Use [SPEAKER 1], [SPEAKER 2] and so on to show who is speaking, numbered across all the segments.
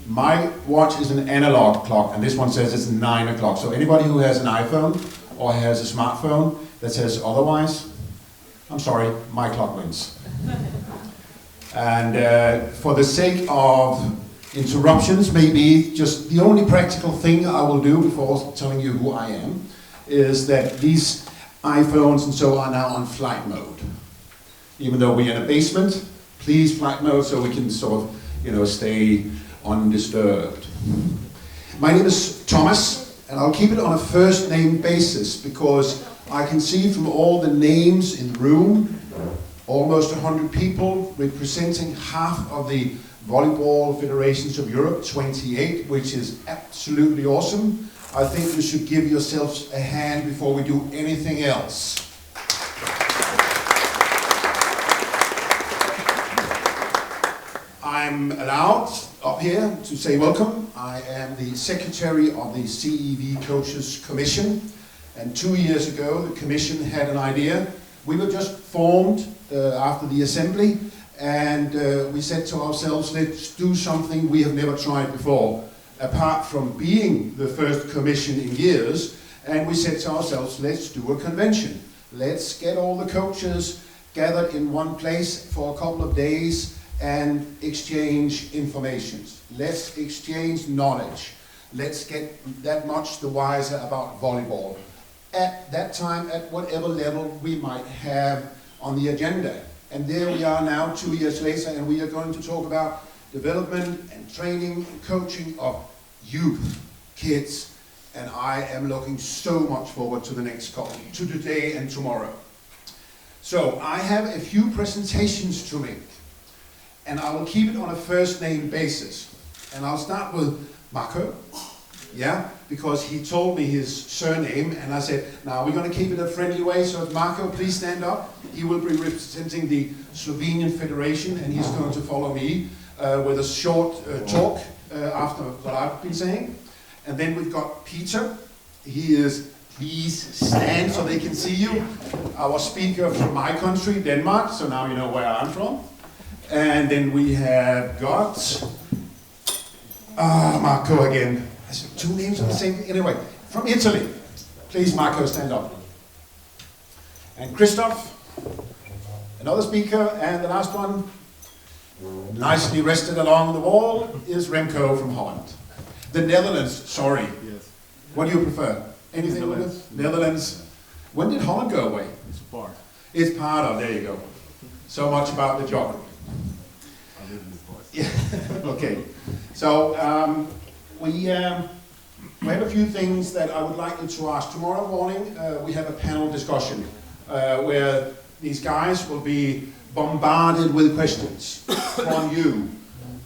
[SPEAKER 1] My watch is an analog clock, and this one says it's 9 o'clock. So anybody who has an iPhone or has a smartphone that says otherwise, I'm sorry, my clock wins. And for the sake of interruptions, maybe just the only practical thing I will do before telling you who I am is that these iPhones and so are now on flight mode. Even though we're in a basement, please flight mode so we can sort of, stay undisturbed. My name is Thomas, and I'll keep it on a first name basis because I can see from all the names in the room, almost 100 people representing half of the Volleyball Federations of Europe, 28, which is absolutely awesome. I think you should give yourselves a hand before we do anything else. I'm allowed up here to say welcome. I am the secretary of the CEV Coaches Commission, and 2 years ago the commission had an idea. We were just formed after the assembly, and we said to ourselves, let's do something we have never tried before, apart from being the first commission in years. And we said to ourselves, let's do a convention. Let's get all the coaches gathered in one place for a couple of days and exchange information. Let's exchange knowledge. Let's get that much the wiser about volleyball. At that time, at whatever level we might have on the agenda. And there we are now, 2 years later, and we are going to talk about development and training and coaching of youth, kids, and I am looking so much forward to the next call, to today and tomorrow. So I have a few presentations to make, and I will keep it on a first name basis. And I'll start with Marco, yeah, because he told me his surname, and I said, now we're going to keep it a friendly way, so Marco, please stand up. He will be representing the Slovenian Federation, and he's going to follow me with a short talk after what I've been saying. And then we've got Peter. He is, please stand so they can see you, our speaker from my country, Denmark, so now you know where I'm from. And then we have got, Marco again. Two names on the same, anyway, from Italy. Please, Marco, stand up. And Kristof, another speaker, and the last one, nicely rested along the wall, is Remco from Holland. The Netherlands, sorry. Yes. What do you prefer? Anything Netherlands. With Netherlands. When did Holland go away?
[SPEAKER 2] It's part.
[SPEAKER 1] It's part of, there you go. So much about the geography.
[SPEAKER 2] I live in this part.
[SPEAKER 1] Yeah. Okay. So, we have a few things that I would like you to ask. Tomorrow morning we have a panel discussion where these guys will be bombarded with questions from you.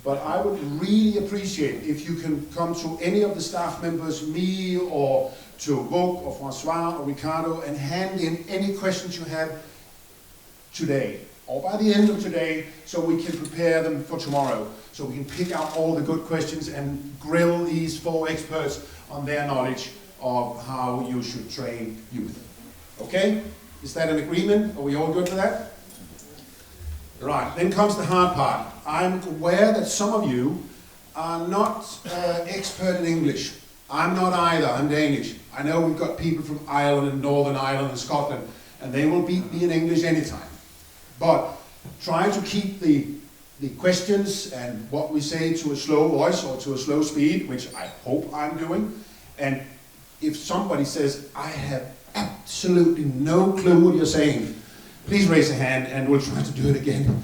[SPEAKER 1] But I would really appreciate if you can come to any of the staff members, me or to Book or Francois or Ricardo, and hand in any questions you have today or by the end of today, so we can prepare them for tomorrow. So we can pick out all the good questions and grill these 4 experts on their knowledge of how you should train youth. Okay? Is that an agreement? Are we all good for that? Right, then comes the hard part. I'm aware that some of you are not expert in English. I'm not either, I'm Danish. I know we've got people from Ireland and Northern Ireland and Scotland, and they will beat me in English anytime. But try to keep the questions and what we say to a slow voice or to a slow speed, which I hope I'm doing. And if somebody says, I have absolutely no clue what you're saying, please raise a hand and we'll try to do it again.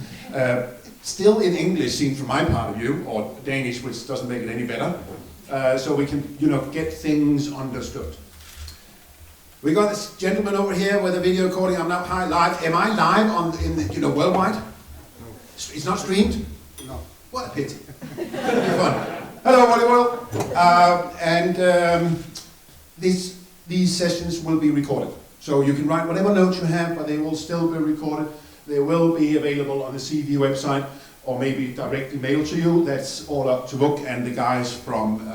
[SPEAKER 1] Still in English, seen from my part of view, or Danish, which doesn't make it any better, so we can, get things understood. We got this gentleman over here with a video recording. I'm not live. Am I live worldwide? No. It's not streamed? No. What a pity. It'll be fun. Hello, volleyball. And these sessions will be recorded. So you can write whatever notes you have, but they will still be recorded. They will be available on the CEV website, or maybe directly mailed to you. That's all up to Book and the guys from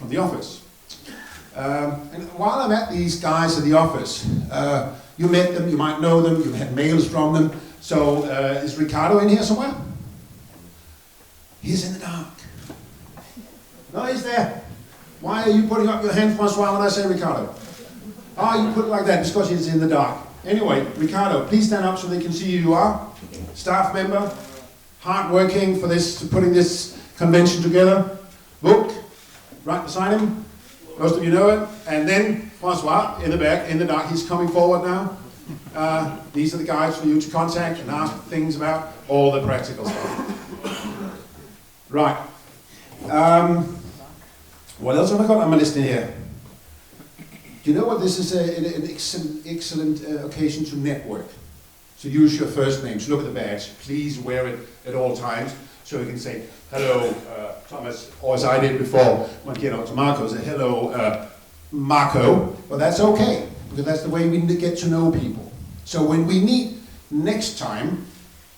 [SPEAKER 1] the office. And while I'm at these guys at the office, you met them, you might know them, you've had mails from them. So is Ricardo in here somewhere? He's in the dark. No, he's there. Why are you putting up your hand, Francois, when I say Ricardo? Ah, you put it like that because it's in the dark. Anyway, Ricardo, please stand up so they can see who you are. Staff member, hard working for this, putting this convention together. Booked, right beside him. Most of you know it. And then Francois, in the back, in the dark, he's coming forward now. These are the guys for you to contact and ask things about all the practical stuff. Right. What else have I got on my list in here? Do you know what? This is an excellent occasion to network. So use your first names. Look at the badge. Please wear it at all times so you can say, hello, Thomas, or as I did before, when I came out to Marco, say, hello, Marco. But that's okay, because that's the way we get to know people. So when we meet next time,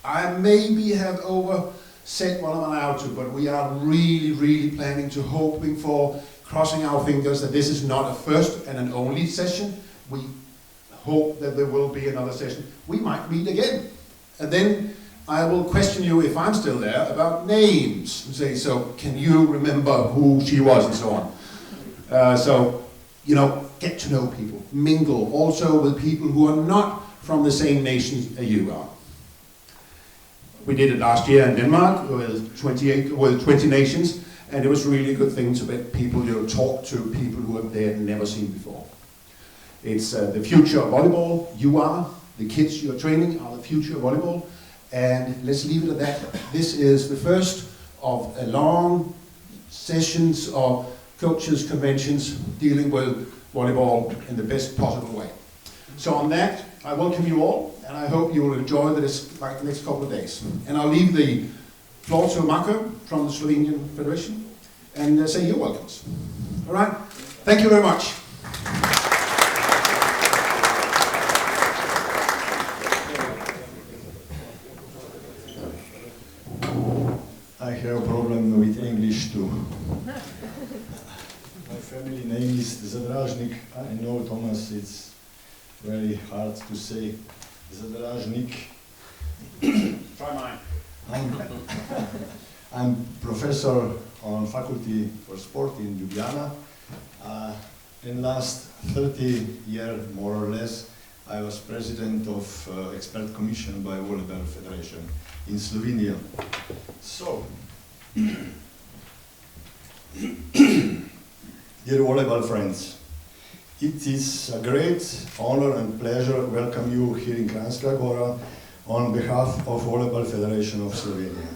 [SPEAKER 1] I maybe have overset what I'm allowed to, but we are really, really planning to, hoping for, crossing our fingers that this is not a first and an only session. We hope that there will be another session. We might meet again. And then I will question you, if I'm still there, about names. And say, so can you remember who she was and so on. So, you know, get to know people. Mingle also with people who are not from the same nation as you are. We did it last year in Denmark with 20 nations. And it was really a good thing to let people, you know, talk to people who they had never seen before. It's the future of volleyball. You are, the kids you're training are the future of volleyball. And let's leave it at that. This is the first of a long sessions of coaches' conventions dealing with volleyball in the best possible way. So on that, I welcome you all, and I hope you will enjoy the next couple of days. And I'll leave the floor to Marco from the Slovenian Federation, and say your welcomes. All right? Thank you very much.
[SPEAKER 3] I have a problem with English too. My family name is Zadražnik. I know, Thomas, it's very hard to say Zadražnik.
[SPEAKER 1] Try mine.
[SPEAKER 3] I'm professor on Faculty for Sport in Ljubljana. In last 30 years, more or less, I was president of expert commission by Volleyball Federation in Slovenia. So, dear volleyball friends, it is a great honor and pleasure to welcome you here in Kranjska Gora on behalf of Volleyball Federation of Slovenia.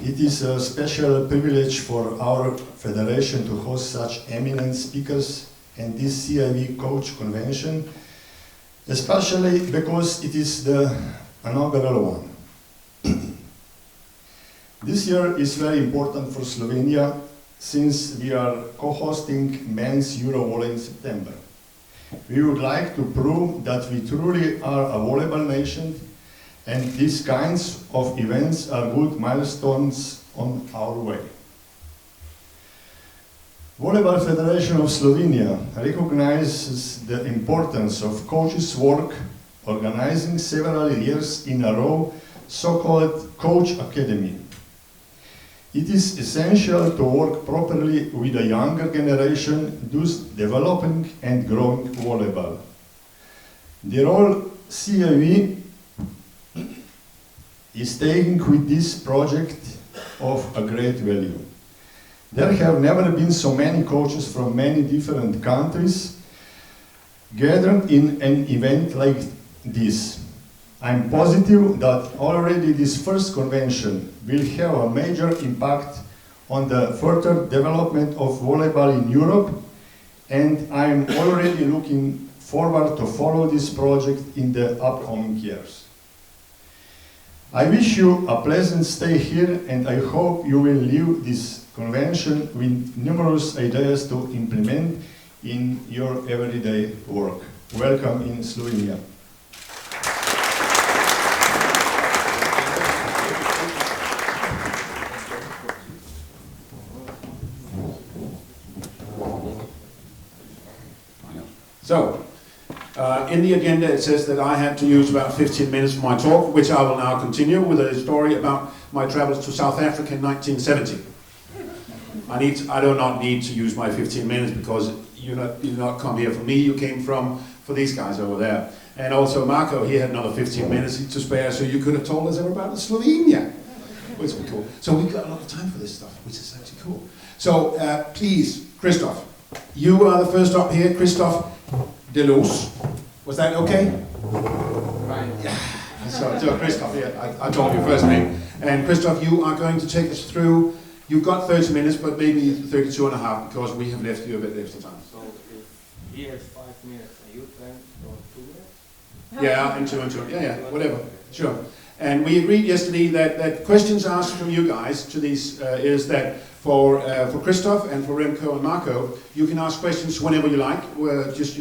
[SPEAKER 3] It is a special privilege for our federation to host such eminent speakers and this CEV coach convention, especially because it is the inaugural one. This year is very important for Slovenia since we are co-hosting men's Eurovolley in September. We would like to prove that we truly are a volleyball nation, and these kinds of events are good milestones on our way. Volleyball Federation of Slovenia recognizes the importance of coaches' work, organizing several years in a row so-called Coach Academy. It is essential to work properly with the younger generation, thus developing and growing volleyball. The role CEV is taking with this project of a great value. There have never been so many coaches from many different countries gathered in an event like this. I'm positive that already this first convention will have a major impact on the further development of volleyball in Europe, and I'm already looking forward to follow this project in the upcoming years. I wish you a pleasant stay here, and I hope you will leave this convention with numerous ideas to implement in your everyday work. Welcome in Slovenia.
[SPEAKER 1] So, in the agenda it says that I had to use about 15 minutes for my talk, which I will now continue with a story about my travels to South Africa in 1970. I do not need to use my 15 minutes because you not come here for me, you came for these guys over there. And also Marco, he had another 15 minutes to spare, so you could have told us about Slovenia, which would be cool. So we've got a lot of time for this stuff, which is actually cool. So please, Kristof, you are the first up here, Kristof Delos. Was that okay? Right. Yeah. So Kristof, yeah, I told you first name. And Kristof, you are going to take us through. You've got 30 minutes, but maybe 32 and a half because we have left you a bit extra time.
[SPEAKER 4] So if he has 5 minutes and you plan for 2 minutes?
[SPEAKER 1] Yeah, and two. Yeah, whatever. Sure. And we agreed yesterday that questions asked from you guys to these is that for Kristof and for Remco and Marco, you can ask questions whenever you like. We're just,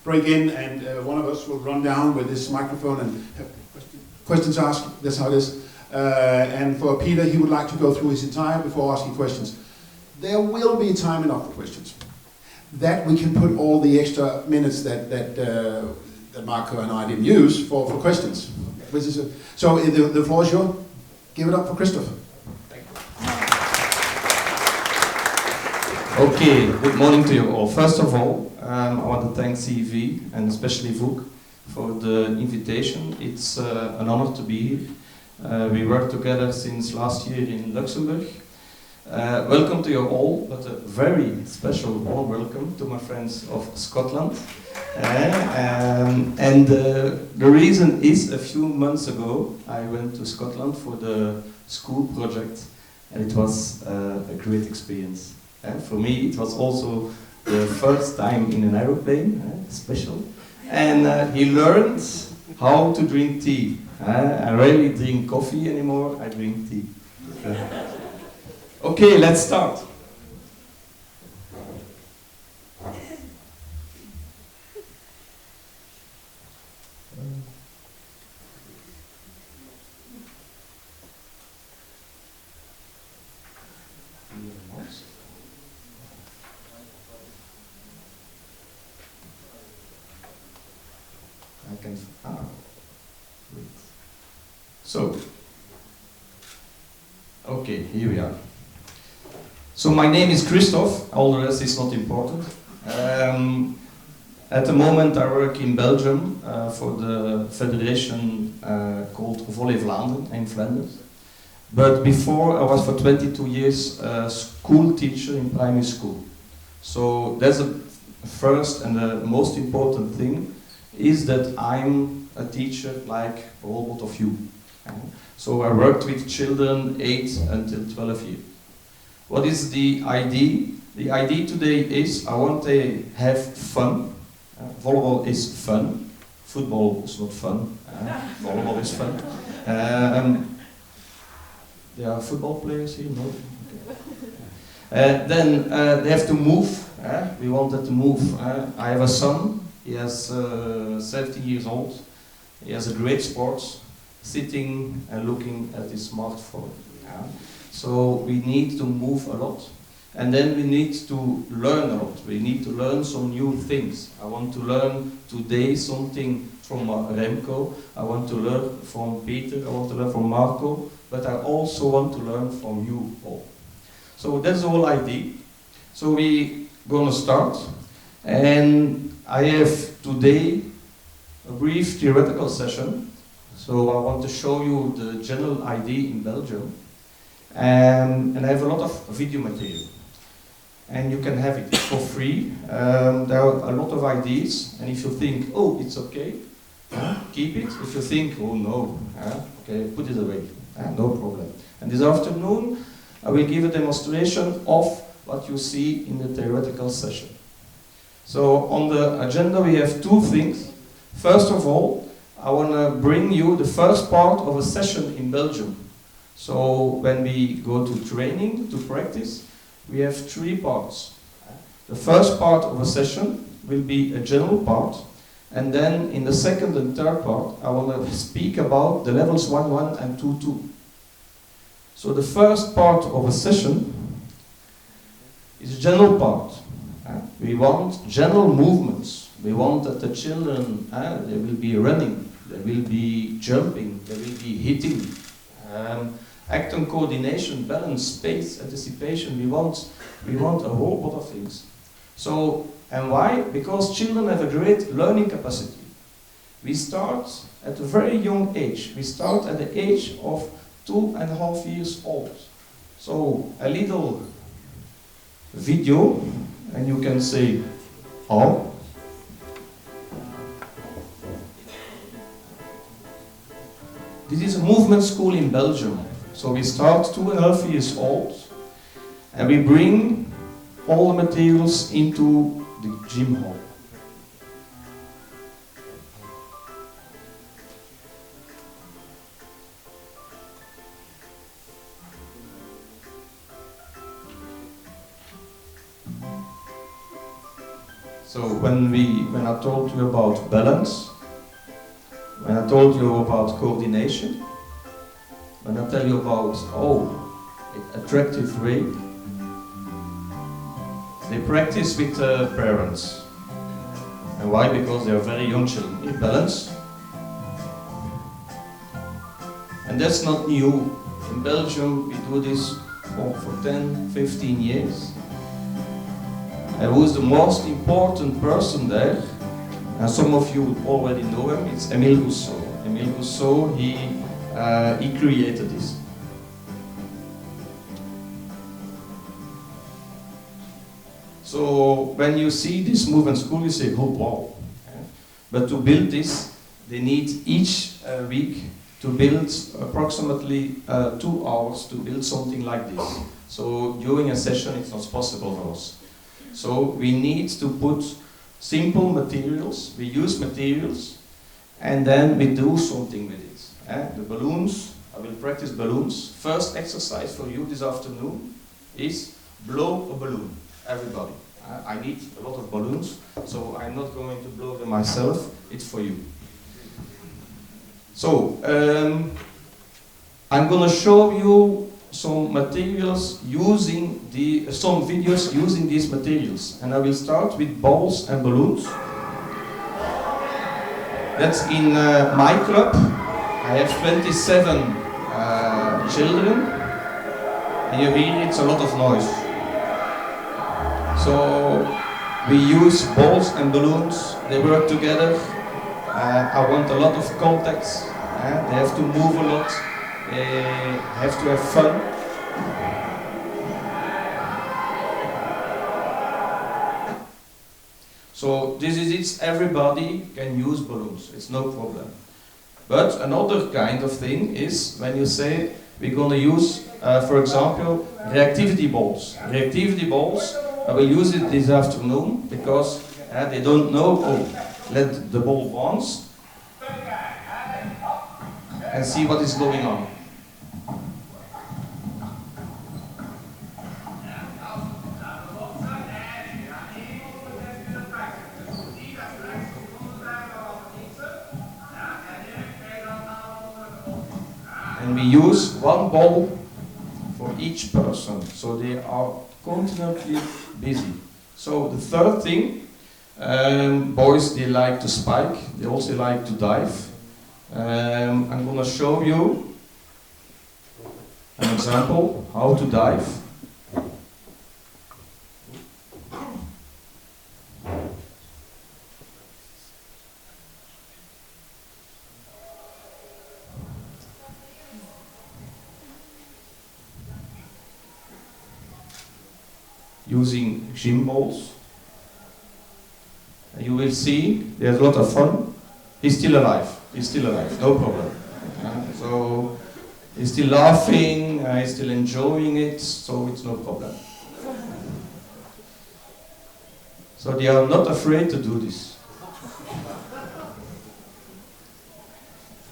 [SPEAKER 1] break in and one of us will run down with this microphone and have questions asked. That's how it is. And for Peter, he would like to go through his entire before asking questions. There will be time enough for questions. That we can put all the extra minutes that Marco and I didn't use for questions. Which is so the floor is yours. Give it up for Kristof.
[SPEAKER 5] Okay, good morning to you all. First of all, I want to thank CEV and especially Vuk for the invitation. It's an honor to be here. We worked together since last year in Luxembourg. Welcome to you all, but a very special warm welcome to my friends of Scotland. And the reason is a few months ago I went to Scotland for the school project and it was a great experience. For me it was also the first time in an aeroplane, special. And he learned how to drink tea. I rarely drink coffee anymore, I drink tea. Okay, let's start. I can. Wait. So, okay, here we are. So my name is Kristof, all the rest is not important. At the moment I work in Belgium for the federation called Volley Vlaanderen in Flanders. But before I was for 22 years a school teacher in primary school. So that's the first and the most important thing is that I'm a teacher like a whole lot of you. So I worked with children 8 until 12 years. What is the idea? The idea today is I want to have fun. Volleyball is fun. Football is not fun. Volleyball is fun. There are football players here? No? Okay. Then they have to move. We wanted to move. I have a son. He is 17 years old. He has a great sports, sitting and looking at his smartphone. So we need to move a lot. And then we need to learn a lot. We need to learn some new things. I want to learn today something from Remco. I want to learn from Peter. I want to learn from Marco. But I also want to learn from you all. So that's the whole idea. So we're going to start. And I have today a brief theoretical session. So I want to show you the general idea in Belgium. And I have a lot of video material. And you can have it for free. There are a lot of ideas. And if you think, oh, it's okay, keep it. If you think, oh no, okay, put it away. No problem. And this afternoon, I will give a demonstration of what you see in the theoretical session. So on the agenda we have two things. First of all, I want to bring you the first part of a session in Belgium. So when we go to training, to practice, we have 3 parts. The first part of a session will be a general part. And then in the second and third part, I want to speak about the levels 1-1 and 2-2. So the first part of a session is a general part. We want general movements. We want that the children, they will be running, they will be jumping, they will be hitting. act on coordination, balance, space, anticipation. We want a whole lot of things. So, and why? Because children have a great learning capacity. We start at a very young age. We start at the age of 2.5 years old. So, a little video, and you can say, how? This is a movement school in Belgium. So we start 2.5 years old, and we bring all the materials into the gym hall. So when I told you about balance, when I told you about coordination, when I tell you about attractive way, they practice with parents. And why? Because they are very young children. In balance. And that's not new. In Belgium we do this for 10, 15 years. And who's the most important person there? And some of you already know him, it's Émile Rousseau. Émile Rousseau, he created this. So when you see this movement school, you say, oh wow. But to build this, they need each week to build approximately 2 hours to build something like this. So during a session it's not possible for us. So we need to put simple materials, we use materials, and then we do something with it. The balloons, I will practice balloons. First exercise for you this afternoon is blow a balloon, everybody. I need a lot of balloons, so I'm not going to blow them myself, it's for you. So, I'm going to show you some materials using some videos using these materials, and I will start with balls and balloons. That's in my club. I have 27 children, and you hear it's a lot of noise. So we use balls and balloons, they work together. I want a lot of contacts, they have to move a lot. They have to have fun. So this is it, everybody can use balloons, it's no problem. But another kind of thing is when you say we're going to use, for example, reactivity balls. Reactivity balls, I will use it this afternoon because they don't know, let the ball bounce and see what is going on. And we use one ball for each person, so they are continually busy. So the third thing, boys, they like to spike, they also like to dive. I'm going to show you an example how to dive. Using gym balls. You will see there's a lot of fun. He's still alive, no problem. So he's still laughing, he's still enjoying it, so it's no problem. So they are not afraid to do this.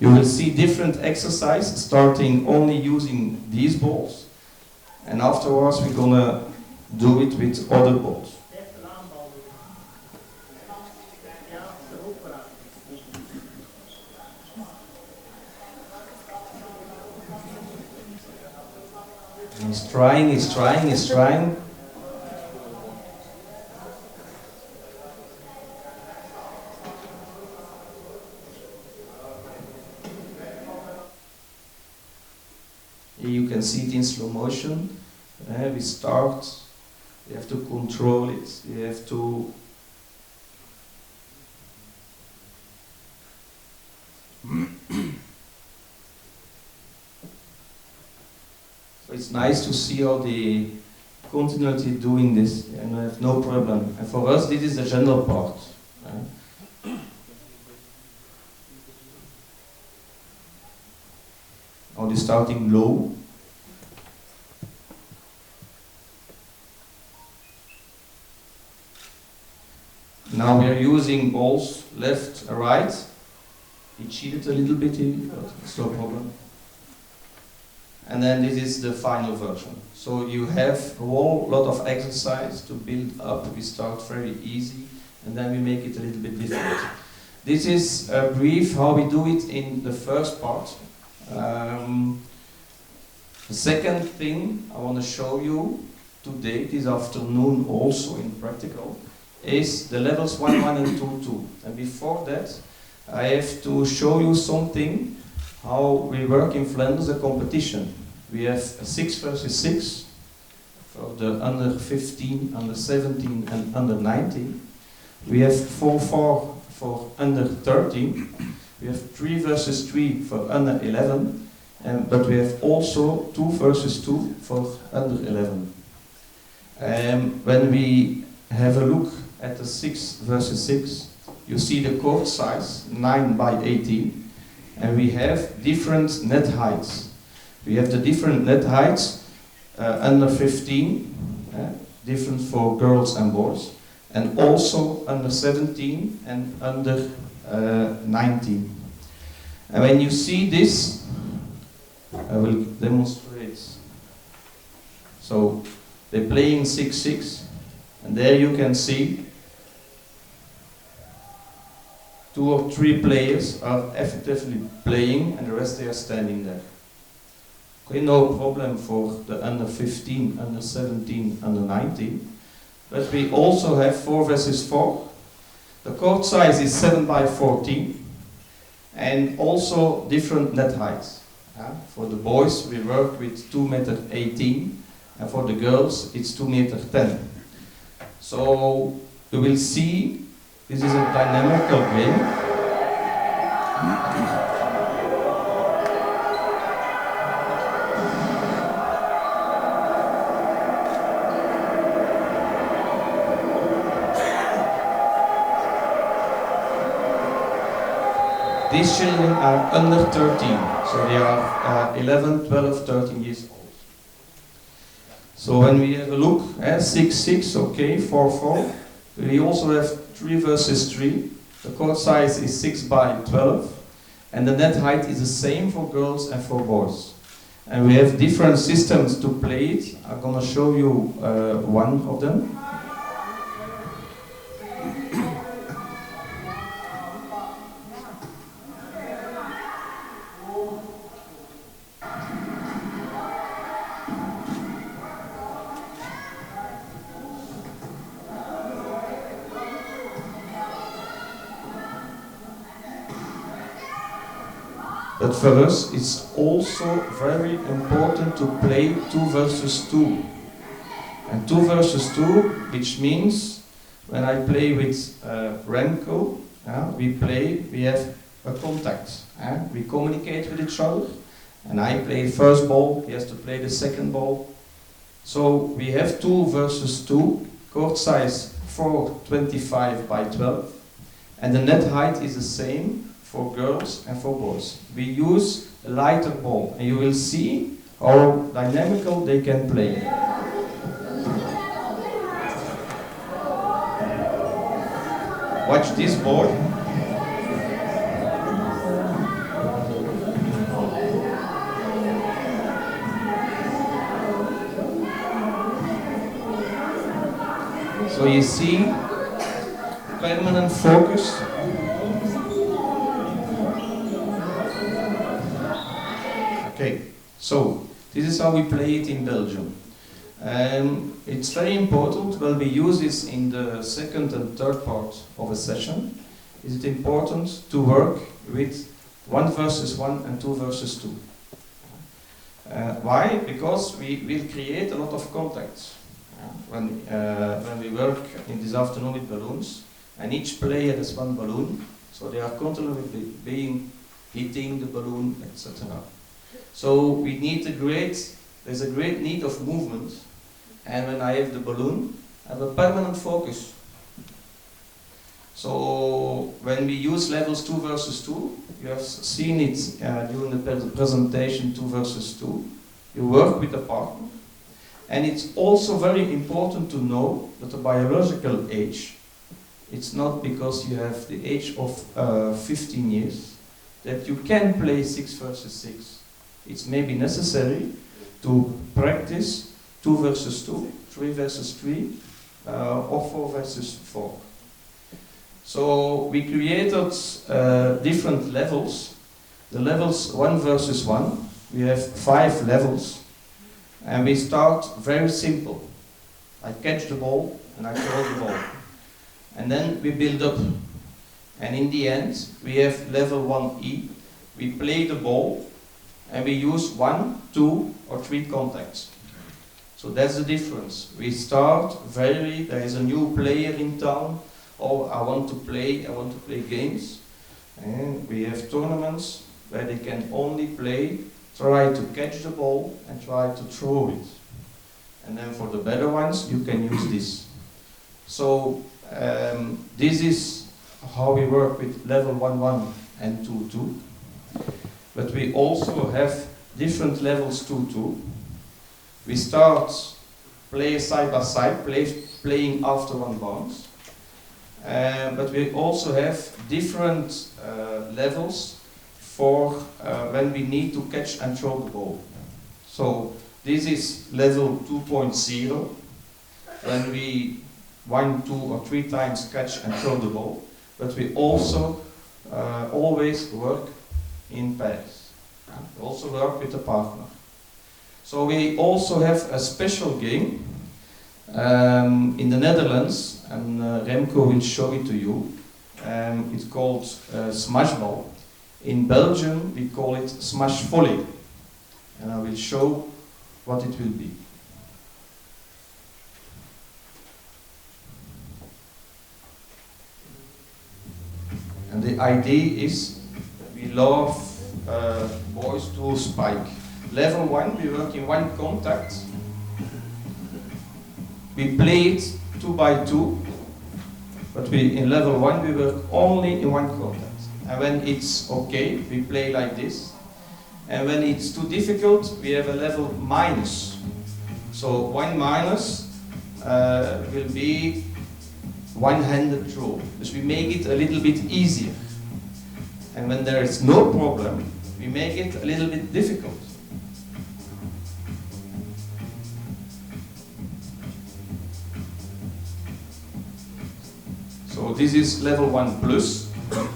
[SPEAKER 5] You will see different exercises, starting only using these balls, and afterwards we're gonna do it with other balls. He's trying. Here you can see it in slow motion. We start, you have to control it, you have to so it's nice to see how the continuity doing this and I have no problem. And for us this is the general part. Only starting low. Now we are using balls left, right. He cheated a little bit here, but it's no problem. And then this is the final version. So you have a whole lot of exercise to build up. We start very easy and then we make it a little bit different. This is a brief how we do it in the first part. The second thing I want to show you today, this afternoon also in practical, is the levels 1, 1 and 2, 2. And before that, I have to show you something, how we work in Flanders, a competition. We have a 6 versus 6 for the under 15, under 17 and under 19. We have 4-4 for under 13. We have 3 versus 3 for under 11. But we have also 2 versus 2 for under 11. When we have a look at the 6 versus 6, you see the court size, 9 by 18, and we have different net heights. We have the different net heights, under 15, different for girls and boys, and also under 17 and under 19. And when you see this, I will demonstrate. So they're playing 6-6, and there you can see 2 or 3 players are effectively playing, and the rest they are standing there. Okay, no problem for the under 15, under 17, under 19. But we also have 4 versus 4. The court size is 7 by 14, and also different net heights. For the boys, we work with 2.18 m, and for the girls, it's 2.10 m. So you will see this is a dynamical game. These children are under 13, so they are 11, 12, 13 years old. So when we have a look, 6-6, okay, 4-4, we also have 3 versus 3. The court size is 6 by 12, and the net height is the same for girls and for boys. And we have different systems to play it. I'm going to show you one of them. But for us, it's also very important to play 2 versus 2. And 2 versus 2, which means when I play with Remco, we have a contact. We communicate with each other, and I play the first ball, he has to play the second ball. So we have 2 versus 2, court size 4.25 by 12, and the net height is the same for girls and for boys. We use a lighter ball, and you will see how dynamical they can play. Watch this board. So you see, permanent focus. Okay, so this is how we play it in Belgium. It's very important when we use this in the second and third part of a session. Is it important to work with 1 versus 1 and 2 versus 2? Why? Because we will create a lot of contacts. When we work in this afternoon with balloons, and each player has one balloon, so they are continually hitting the balloon, etc. So we need there's a great need of movement, and when I have the balloon, I have a permanent focus. So when we use levels 2 versus 2, you have seen it during the presentation 2 versus 2, you work with a partner. And it's also very important to know that the biological age, it's not because you have the age of 15 years that you can play 6 versus 6. It's maybe necessary to practice 2 versus 2, 3 versus 3, or 4 versus 4. So we created different levels. The levels 1 versus 1, we have 5 levels. And we start very simple. I catch the ball and I throw the ball. And then we build up. And in the end, we have level 1E. We play the ball and we use 1, 2 or 3 contacts. So that's the difference. We start there is a new player in town. Oh, I want to play games. And we have tournaments where they can only try to catch the ball and try to throw it. And then for the better ones, you can use this. So this is how we work with level 1-1 and 2-2. But we also have different levels 2-2. We start player side by side, playing after one bounce. But we also have different levels for when we need to catch and throw the ball. So this is level 2.0, when we 1, 2 or 3 times catch and throw the ball, but we also always work in pairs. We also work with a partner. So we also have a special game in the Netherlands, and Remco will show it to you. It's called Smashball. In Belgium, we call it Smash Volley, and I will show what it will be. And the idea is we love boys to spike. Level 1, we work in 1 contact. We play it 2 by 2, but in level 1 we work only in 1 contact. And when it's okay, we play like this. And when it's too difficult, we have a level minus. So 1 minus will be one-handed throw. So we make it a little bit easier. And when there is no problem, we make it a little bit difficult. So this is level 1 plus.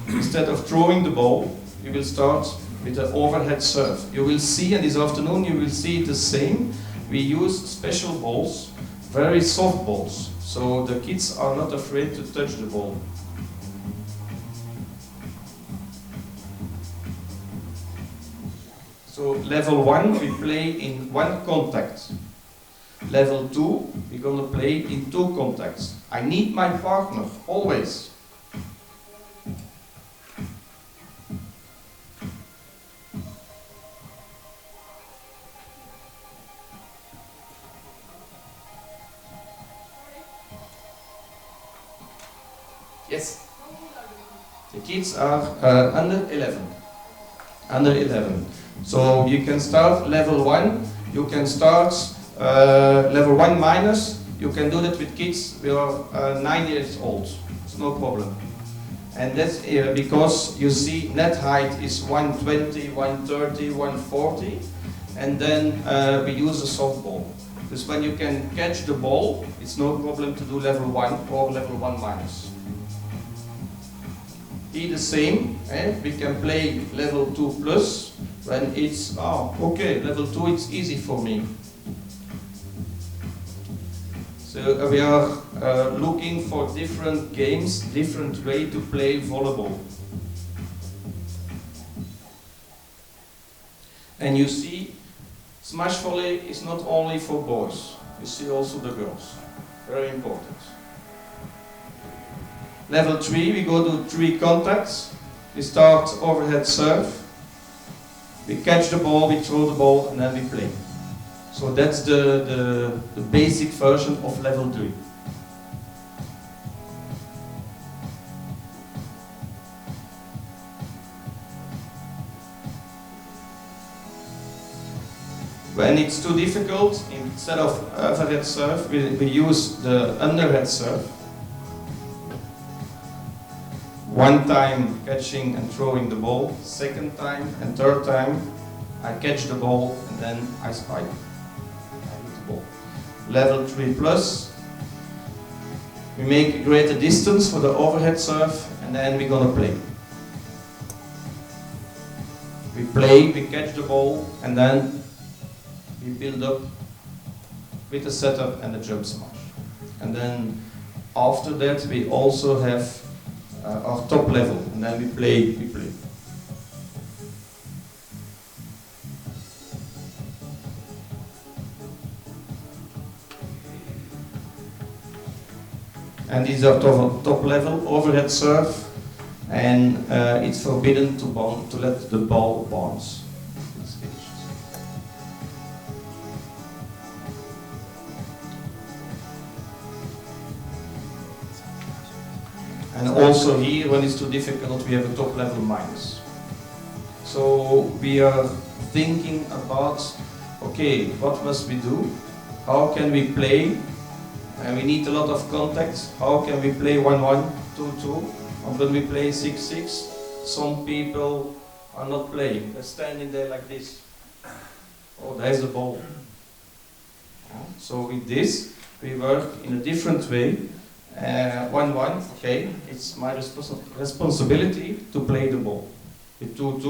[SPEAKER 5] Instead of throwing the ball, we will start with an overhead serve. You will see, and this afternoon you will see the same. We use special balls, very soft balls, so the kids are not afraid to touch the ball. So level 1 we play in 1 contact. Level 2 we're going to play in 2 contacts. I need my partner, always. Yes. The kids are under 11. Under 11. So you can start level 1, you can start level 1 minus, you can do that with kids who are 9 years old. It's no problem. And that's because you see net height is 120, 130, 140, and then we use a softball. Because when you can catch the ball, it's no problem to do level 1 or level 1 minus. The same, we can play level 2 plus when it's, okay, level 2 it's easy for me. So we are looking for different games, different way to play volleyball. And you see Smash volley is not only for boys, you see also the girls. Very important. Level 3, we go to 3 contacts. We start overhead serve. We catch the ball, we throw the ball, and then we play. So that's the basic version of level 3. When it's too difficult, instead of overhead serve, we use the underhead serve. One time catching and throwing the ball, second time and third time I catch the ball and then I spike. I hit the ball. Level 3 plus, we make a greater distance for the overhead serve and then we're gonna play. We play, we catch the ball and then we build up with the setup and the jump smash. And then after that we also have our top level, and then we play. And these are top level, overhead serve, and it's forbidden to let the ball bounce. And also here, when it's too difficult, we have a top level minus. So we are thinking about, okay, what must we do? How can we play? And we need a lot of contacts. How can we play 1-1, 2-2? Or when we play 6-6, some people are not playing. They're standing there like this. Oh, there's the ball. So with this, we work in a different way. 1-1, okay, it's my responsibility to play the ball. With 2-2,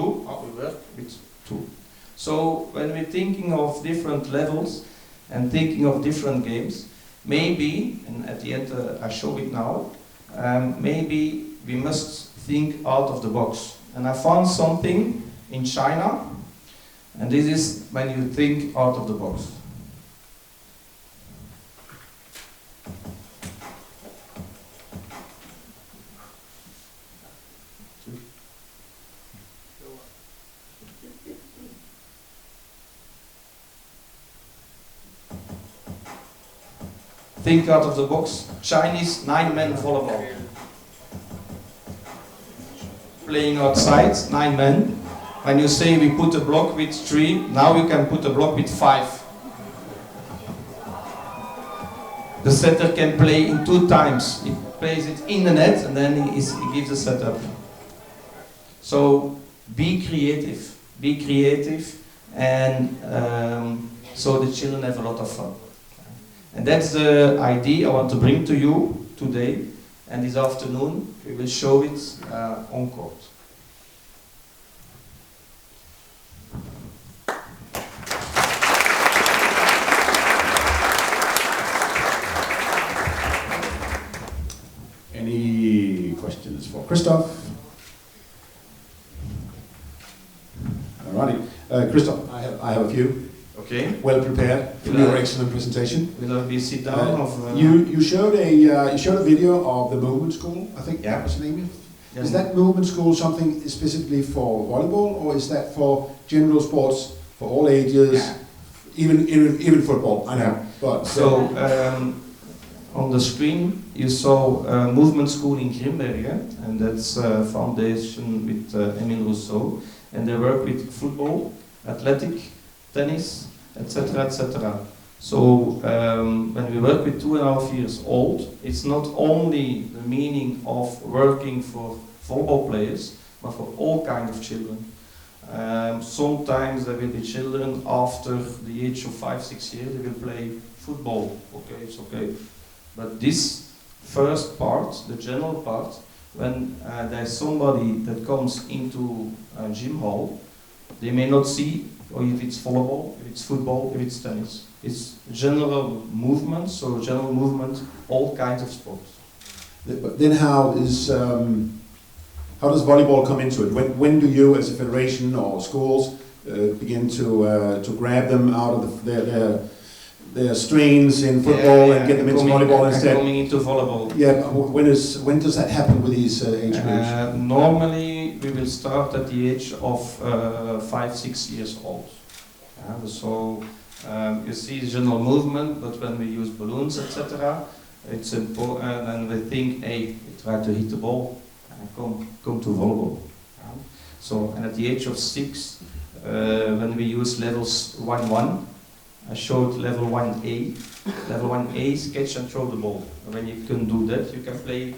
[SPEAKER 5] we work with 2. So when we're thinking of different levels and thinking of different games, maybe, and at the end I show it now, maybe we must think out of the box. And I found something in China, and this is when you think out of the box. Think out of the box. Chinese 9-man volleyball. Playing outside, 9 men. When you say we put a block with 3, now you can put a block with 5. The setter can play in 2 times. He plays it in the net and then he gives a setup. So be creative, and so the children have a lot of fun. And that's the idea I want to bring to you today, and this afternoon we will show it on court.
[SPEAKER 1] Any questions for Kristof? Alrighty, Kristof, I have a few.
[SPEAKER 5] Okay.
[SPEAKER 1] Well prepared for your excellent presentation.
[SPEAKER 5] Will we sit down?
[SPEAKER 1] You showed a video of the movement school. I think that was the name.
[SPEAKER 5] Yes.
[SPEAKER 1] Is that movement school something specifically for volleyball, or is that for general sports for all ages?
[SPEAKER 5] Yeah.
[SPEAKER 1] Even football. I know. But
[SPEAKER 5] so on the screen you saw movement school in Grimbergen, and that's a foundation with Emile Rousseau, and they work with football, athletic, tennis, etc., etc. So when we work with 2.5 years old, it's not only the meaning of working for football players, but for all kinds of children. Sometimes there will be children after the age of 5-6 years, they will play football. Okay, it's okay. But this first part, the general part, when there's somebody that comes into a gym hall, they may not see or if it's volleyball, if it's football, if it's tennis. It's general movement, so general movement, all kinds of sports.
[SPEAKER 1] But then how does volleyball come into it? When do you, as a federation or schools, begin to grab them out of their strains in football and get them into volleyball instead?
[SPEAKER 5] Coming into volleyball.
[SPEAKER 1] Yeah, when does that happen with these age groups?
[SPEAKER 5] Normally, we will start at the age of 5-6 years old. So you see general movement, but when we use balloons, etc., it's important, and we think, hey, we try to hit the ball and come to volleyball. So, and at the age of 6, when we use levels 1-1, I showed level 1A. Level 1A is catch and throw the ball. And when you can do that, you can play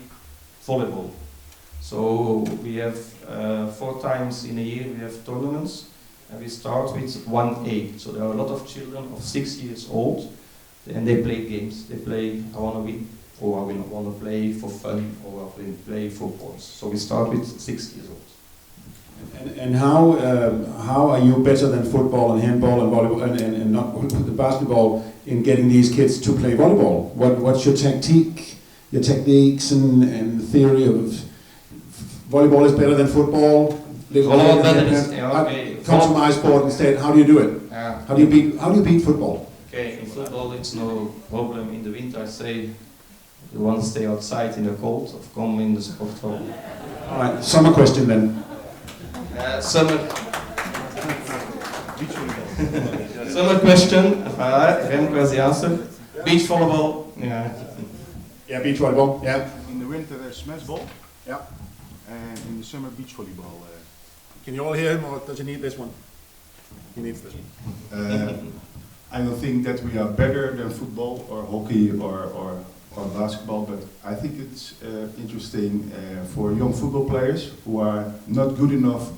[SPEAKER 5] volleyball. So we have 4 times in a year we have tournaments, and we start with 1A. So there are a lot of children of 6 years old, and they play games. They play, I want to win, or I want to play for fun, or I want to play for points. So we start with 6 years old.
[SPEAKER 1] And how are you better than football and handball and volleyball and not the basketball in getting these kids to play volleyball? What's your techniques and the theory of volleyball is better than football?
[SPEAKER 5] Volleyball better is, okay.
[SPEAKER 1] Come to my sport instead. How do you do it? How do you beat football?
[SPEAKER 5] Okay, in football it's no problem. In the winter I say you want to stay outside in the cold, or come in the sport hall.
[SPEAKER 1] All right, summer question then.
[SPEAKER 5] Summer question. Remco has the answer. Beach volleyball. Yeah.
[SPEAKER 1] Yeah, beach volleyball. Yeah.
[SPEAKER 2] In the winter smash ball.
[SPEAKER 1] Yeah.
[SPEAKER 2] And in the summer beach volleyball.
[SPEAKER 1] Can you all hear him, or does he need this one? He needs this one.
[SPEAKER 3] I don't think that we are better than football or hockey or basketball, but I think it's interesting for young football players who are not good enough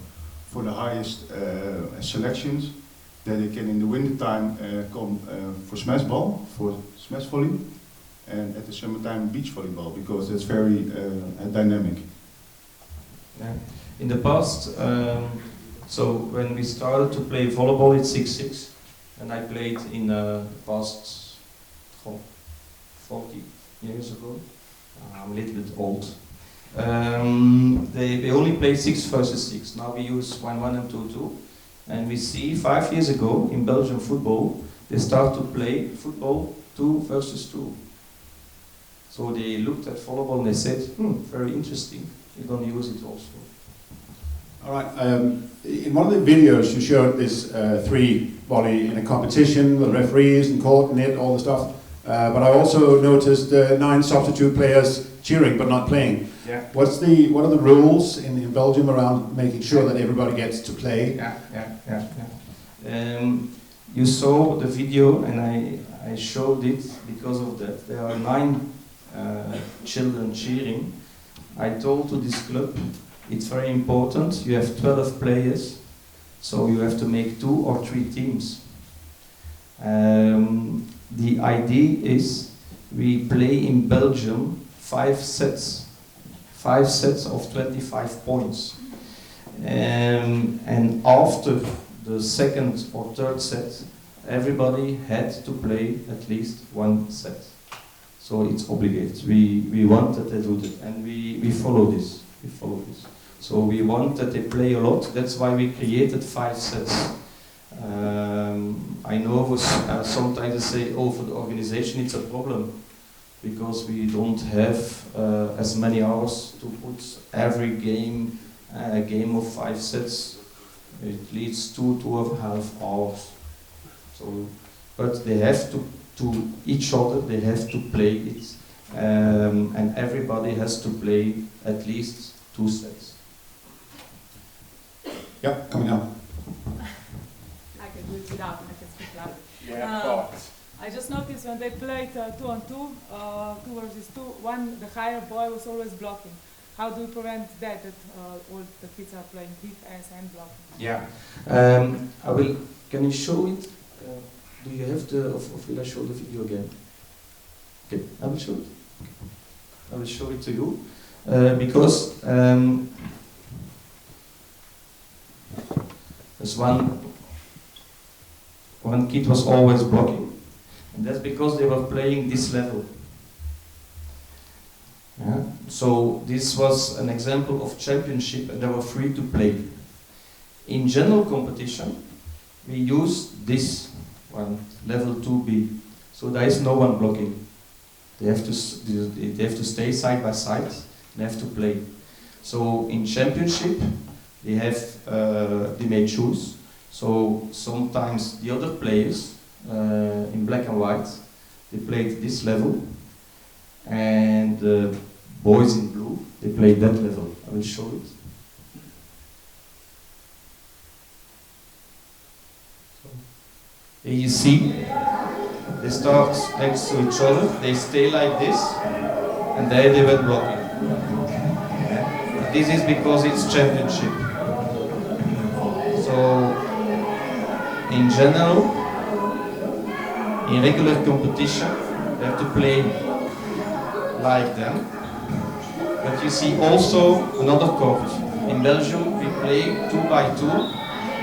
[SPEAKER 3] for the highest selections, that they can in the winter time come for smash ball, for smash volley, and at the summertime beach volleyball, because it's very dynamic.
[SPEAKER 5] Yeah. In the past, so when we started to play volleyball at 6-6, and I played in the past 40 years ago. I'm a little bit old. They only play 6 versus 6. Now we use 1-1 and 2-2. And we see 5 years ago in Belgian football, they start to play football 2 versus 2. So they looked at volleyball and they said, very interesting. We're going to use it also.
[SPEAKER 1] All right. In one of the videos you showed this 3 volley in a competition with referees and court and net, all the stuff. But I also noticed 9 substitute players cheering but not playing.
[SPEAKER 5] Yeah.
[SPEAKER 1] What are the rules in Belgium around making sure that everybody gets to play?
[SPEAKER 5] You saw the video, and I showed it because of that. There are 9 children cheering. I told to this club, it's very important. You have 12 players, so you have to make 2 or 3 teams. The idea is we play in Belgium 5 sets of 25 points. And after the second or third set, everybody had to play at least 1 set. So it's obligatory. We want that they do that, and we follow this. So we want that they play a lot. That's why we created 5 sets. I know sometimes they say, oh, for the organization it's a problem because we don't have as many hours to put every game, a game of 5 sets. It leads to 2.5 hours. So, but they have to each other, they have to play it, and everybody has to play at least 2 sets.
[SPEAKER 1] Yeah, coming up.
[SPEAKER 6] I can do it without, and I can speak loud.
[SPEAKER 1] Yeah,
[SPEAKER 6] I just noticed when they played 2-on-2, 2 versus 2, the higher boy was always blocking. How do you prevent that all the kids are playing defense and blocking?
[SPEAKER 5] Yeah, I will. Can you show it? Do you have the? Or will I show the video again? Okay, I will show it. I will show it to you because there's one kid was always blocking, and that's because they were playing this level. Yeah. So this was an example of championship, and they were free to play. In general competition, we use this one, level 2B. So there is no one blocking. They have to stay side by side and have to play. So in championship, they may choose. So sometimes the other players in black and white, they played this level, and the boys in blue, they played that level. I will show it. So, here you see, they start next to each other, they stay like this, and there they were blocking. This is because it's championship. So, in general, in regular competition, they have to play like them. But you see also another court. In Belgium, we play 2 by 2,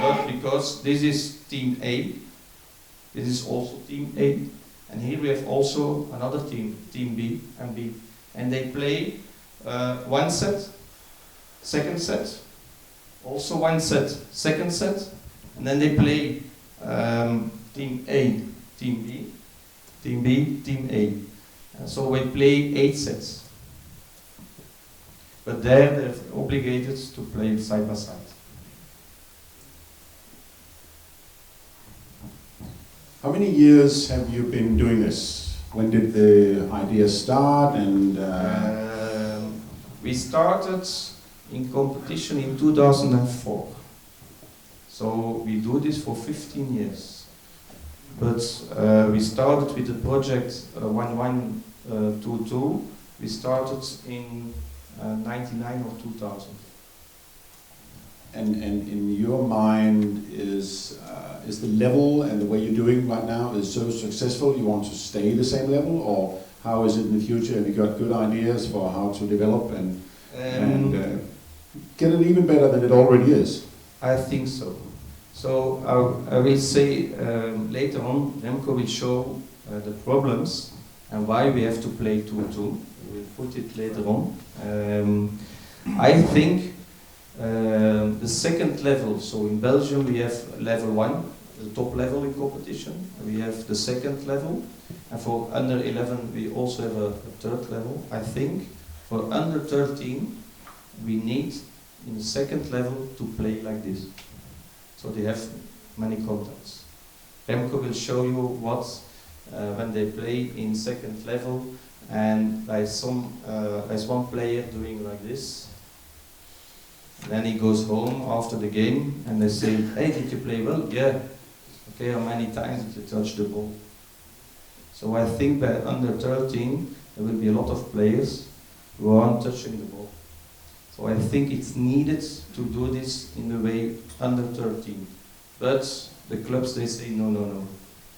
[SPEAKER 5] but because this is team A, this is also team A, and here we have also another team, team B and B. And they play one set, second set, also one set, second set, and then they play team A, team B, team B, team A. So we play 8 sets. But there they're obligated to play side by side.
[SPEAKER 1] How many years have you been doing this? When did the idea start? And
[SPEAKER 5] we started in competition in 2004. So we do this for 15 years. But we started with the project 1122. We started in 99 or 2000.
[SPEAKER 1] And in your mind, is the level and the way you're doing right now is so successful, you want to stay the same level? Or how is it in the future? Have you got good ideas for how to develop and get it even better than it already is?
[SPEAKER 5] I think so. So I will say later on, Remco will show the problems and why we have to play 2-2. We'll put it later on. I think the second level, so in Belgium we have level 1, the top level in competition. We have the second level, and for under 11 we also have a third level. I think for under 13 we need in the second level to play like this. So they have many contacts. Remco will show you what when they play in second level, and there's one player doing like this. Then he goes home after the game and they say, "Hey, did you play well?" "Yeah." "Okay, how many times did you touch the ball?" So I think by under 13 there will be a lot of players who aren't touching the ball. So I think it's needed to do this in the way under 13. But the clubs, they say no, no, no.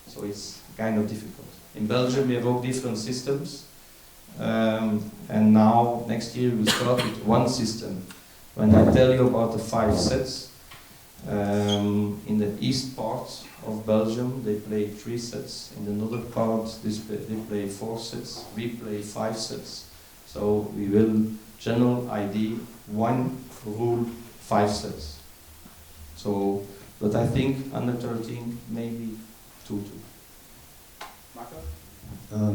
[SPEAKER 5] So it's kind of difficult. In Belgium we have all different systems. And now next year we'll start with one system. When I tell you about the 5 sets, in the east part of Belgium they play 3 sets. In the northern part they play 4 sets. We play 5 sets. So we will general idea 1 rule 5 sets. So, but I think under 13 maybe 2-2.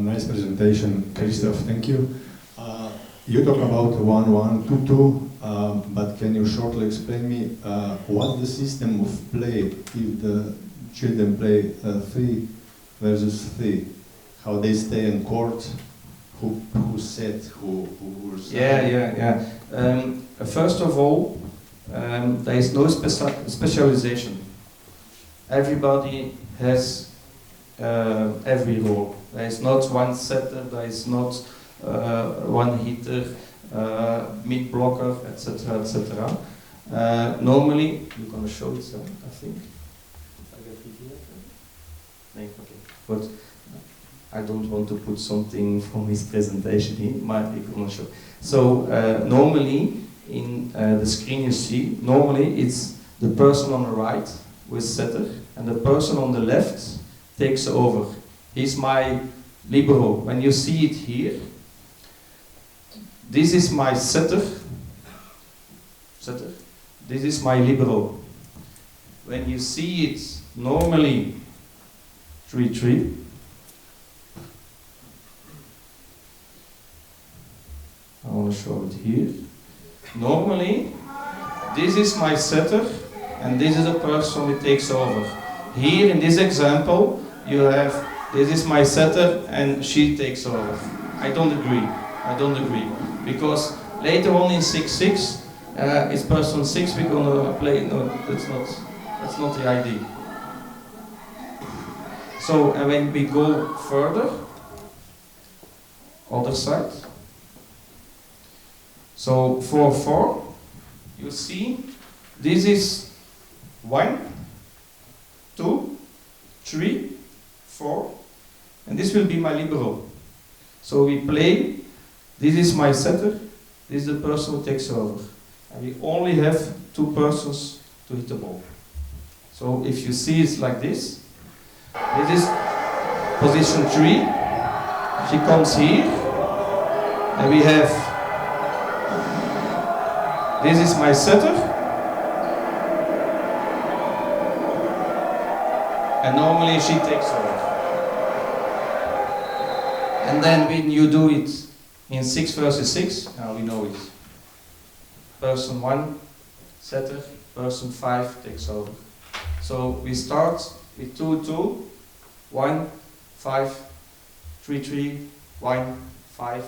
[SPEAKER 3] Nice presentation, Kristof, thank you. You talk about 1-1, 2-2, but can you shortly explain me what's the system of play if the children play 3 versus 3? How they stay in court? Who set? Who
[SPEAKER 5] Yeah. First of all, there is no specialization. Everybody has every role. There is not one setter, there is not one hitter, mid blocker, etc., etc. Normally, you're going to show it, I think. No, okay. But I don't want to put something from his presentation in. Might be going to show. So normally, in the screen you see, normally it's the person on the right who is setter, and the person on the left takes over. He's my libero. When you see it here, this is my setter. This is my libero. When you see it normally 3-3. I want to show it here. Normally, this is my setter, and this is the person who takes over. Here in this example, you have, this is my setter, and she takes over. I don't agree. I don't agree. Because later on in 6-6, it's person 6 we're gonna play. No, that's not the idea. So, and when we go further, other side. So 4-4, you see, this is 1, 2, 3, 4, and this will be my libero. So we play, this is my setter, this is the person who takes over. And we only have 2 persons to hit the ball. So if you see it's like this is position 3, she comes here, and we have, this is my setter, and normally she takes over. And then when you do it in 6 versus 6, now we know it. Person 1, setter, person 5 takes over. So we start with 2-2, 1, 5, 3-3, 1, 5,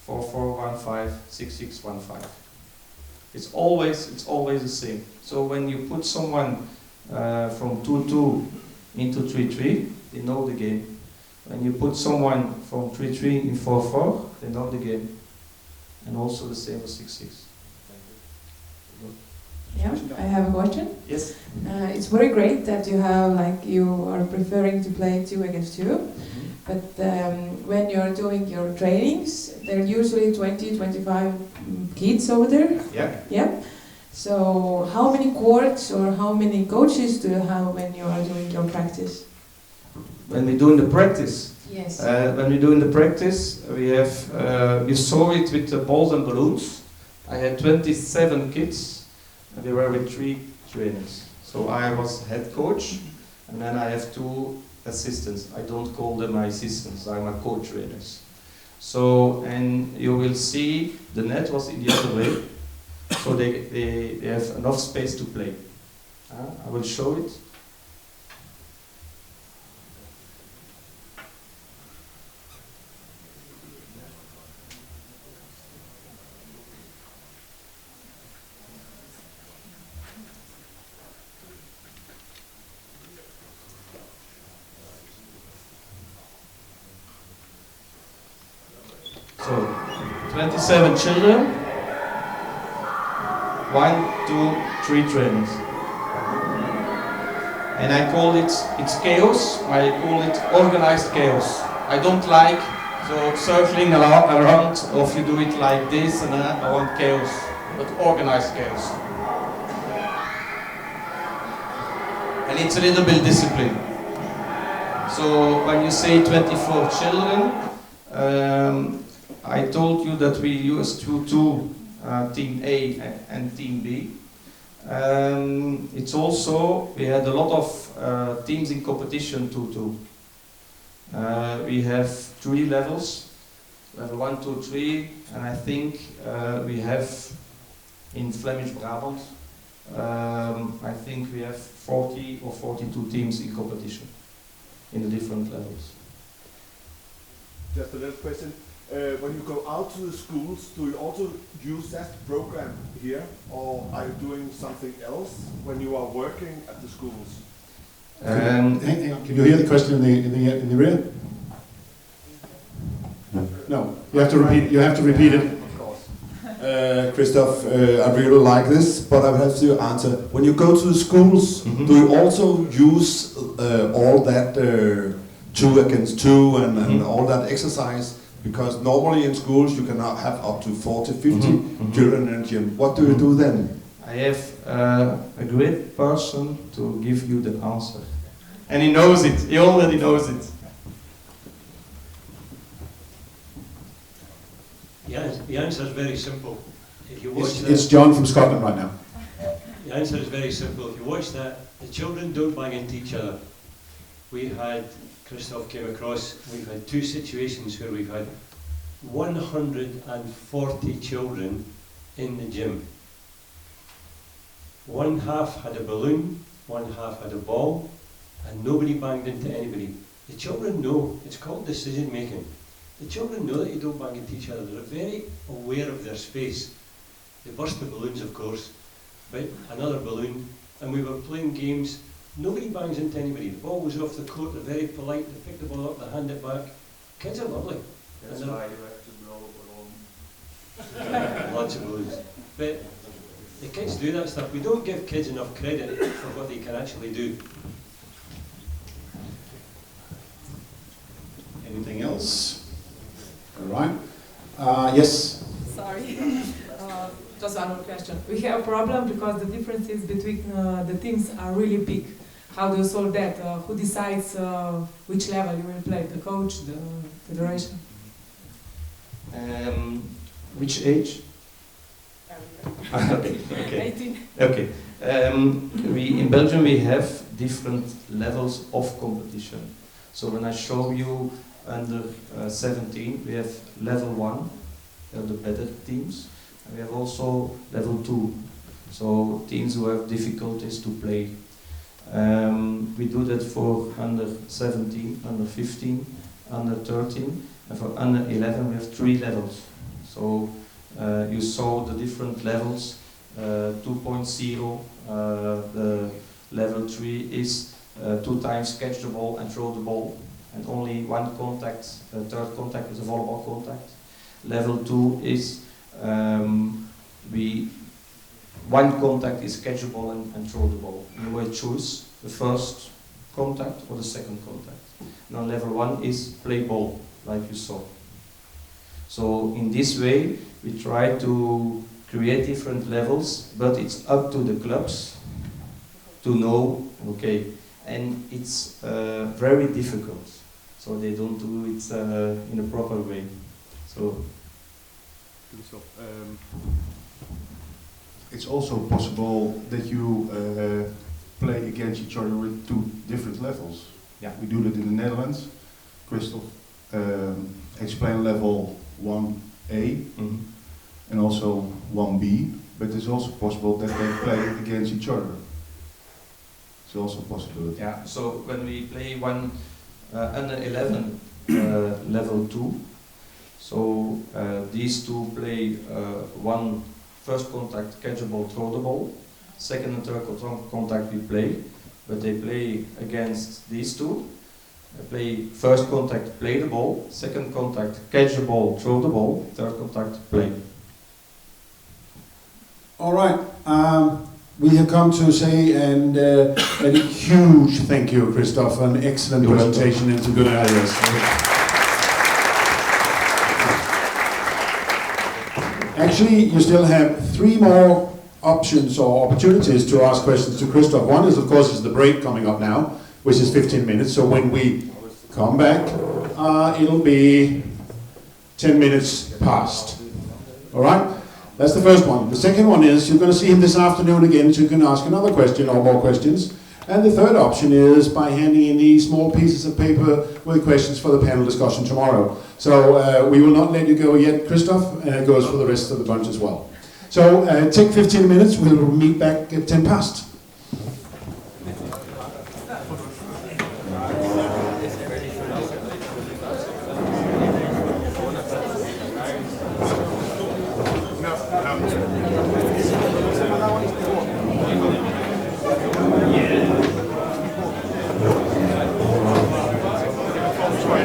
[SPEAKER 5] 4-4, 1, 5, 6-6, 1, 5. It's always the same. So when you put someone from 2-2 into 3-3, they know the game. When you put someone from 3-3 in 4-4, they know the game. And also the same with 6-6.
[SPEAKER 7] Yeah, I have a question.
[SPEAKER 5] Yes.
[SPEAKER 7] It's very great that you have, like, you are preferring to play 2 against 2. But when you're doing your trainings, there are usually 20-25 kids over there.
[SPEAKER 5] Yeah.
[SPEAKER 7] Yeah. So how many courts or how many coaches do you have when you are doing your practice?
[SPEAKER 5] When we're doing the practice,
[SPEAKER 7] Yes.
[SPEAKER 5] when we're doing the practice, we have, you saw it with the balls and balloons. I had 27 kids, and they were with 3 trainers. So I was head coach, and then I have 2 assistants. I don't call them my assistants, I'm my co-trainers. So, and you will see the net was in the other way, so they have enough space to play. I will show it. So, 27 children, 1, 2, 3 trainers. And I call it, it's chaos, I call it organized chaos. I don't like so circling around, or if you do it like this, and I want chaos, but organized chaos. And it's a little bit discipline. So when you say 24 children, I told you that we used two Team A and Team B. It's also, we had a lot of teams in competition 2-2. We have 3 levels, level 1, 2, 3, and I think we have in Flemish Brabant, I think we have 40 or 42 teams in competition in the different levels.
[SPEAKER 2] Just a little question. When you go out to the schools, do you also use that program here, or are you doing something else when you are working at the schools?
[SPEAKER 1] Hang on. Can you hear the question in the rear? No. You have to repeat. You have to repeat it.
[SPEAKER 2] Of course.
[SPEAKER 8] Kristof, I really like this, but I have to answer. When you go to the schools, do you also use all that 2 against 2 and all that exercise? Because normally in schools you cannot have up to 40, 50 children in a gym. What do you do then?
[SPEAKER 5] I have a great person to give you the answer. And he knows it, he already knows it.
[SPEAKER 9] Yeah, the answer is very simple. If you watch
[SPEAKER 1] It's John from Scotland right now.
[SPEAKER 9] the answer is very simple. If you watch that, the children don't bang into each other. We had, Kristof came across, we've had 2 situations where we've had 140 children in the gym. One half had a balloon, one half had a ball, and nobody banged into anybody. The children know, it's called decision making. The children know that you don't bang into each other. They're very aware of their space. They burst the balloons, of course, but another balloon, and we were playing games. Nobody bangs into anybody. The ball goes off the court, they're very polite, they pick the ball up, they hand it back. Kids are lovely.
[SPEAKER 4] That's
[SPEAKER 9] And
[SPEAKER 4] why you have to blow a balloon.
[SPEAKER 9] lots of balloons. But the kids do that stuff. We don't give kids enough credit for what they can actually do.
[SPEAKER 1] Anything else? All right. Yes.
[SPEAKER 6] Sorry. Just one more question. We have a problem because the differences between the teams are really big. How do you solve that? Who decides which level you will play? The coach, the federation?
[SPEAKER 5] Which age? Okay.
[SPEAKER 6] 18.
[SPEAKER 5] Okay. In Belgium we have different levels of competition. So when I show you under 17, we have level 1, they are the better teams. And we have also level 2, so teams who have difficulties to play. We do that for under 17, under 15, under 13, and for under 11 we have 3 levels. So you saw the different levels. 2.0, the level 3 is 2 times catch the ball and throw the ball, and only 1 contact, third contact is a volleyball contact. Level 2 is 1 contact is catch the ball and throw the ball. You will choose the first contact or the second contact. Now level 1 is play ball, like you saw. So in this way we try to create different levels, but it's up to the clubs to know, okay, and it's very difficult, so they don't do it in a proper way. So
[SPEAKER 3] It's also possible that you play against each other with 2 different levels. Yeah, we do that in the Netherlands. Kristof explained level 1A and also 1B, but it's also possible that they play against each other. It's also a possibility.
[SPEAKER 5] yeah, so when we play one under 11 level 2, so these 2 play 1 first contact, catch the ball, throw the ball. Second and third contact we play, but they play against these 2. They play first contact, play the ball. Second contact, catch the ball, throw the ball. Third contact, play.
[SPEAKER 1] All right. We have come to say a huge thank you, Kristof, an excellent presentation and some good ideas. Actually, you still have 3 more options or opportunities to ask questions to Kristof. One is, of course, is the break coming up now, which is 15 minutes. So when we come back, it'll be 10 minutes past. All right? That's the first one. The second one is you're going to see him this afternoon again, so you can ask another question or more questions. And the third option is by handing in these small pieces of paper with questions for the panel discussion tomorrow. So we will not let you go yet, Kristof, and it goes for the rest of the bunch as well. So take 15 minutes, we'll meet back at 10 past.
[SPEAKER 2] Try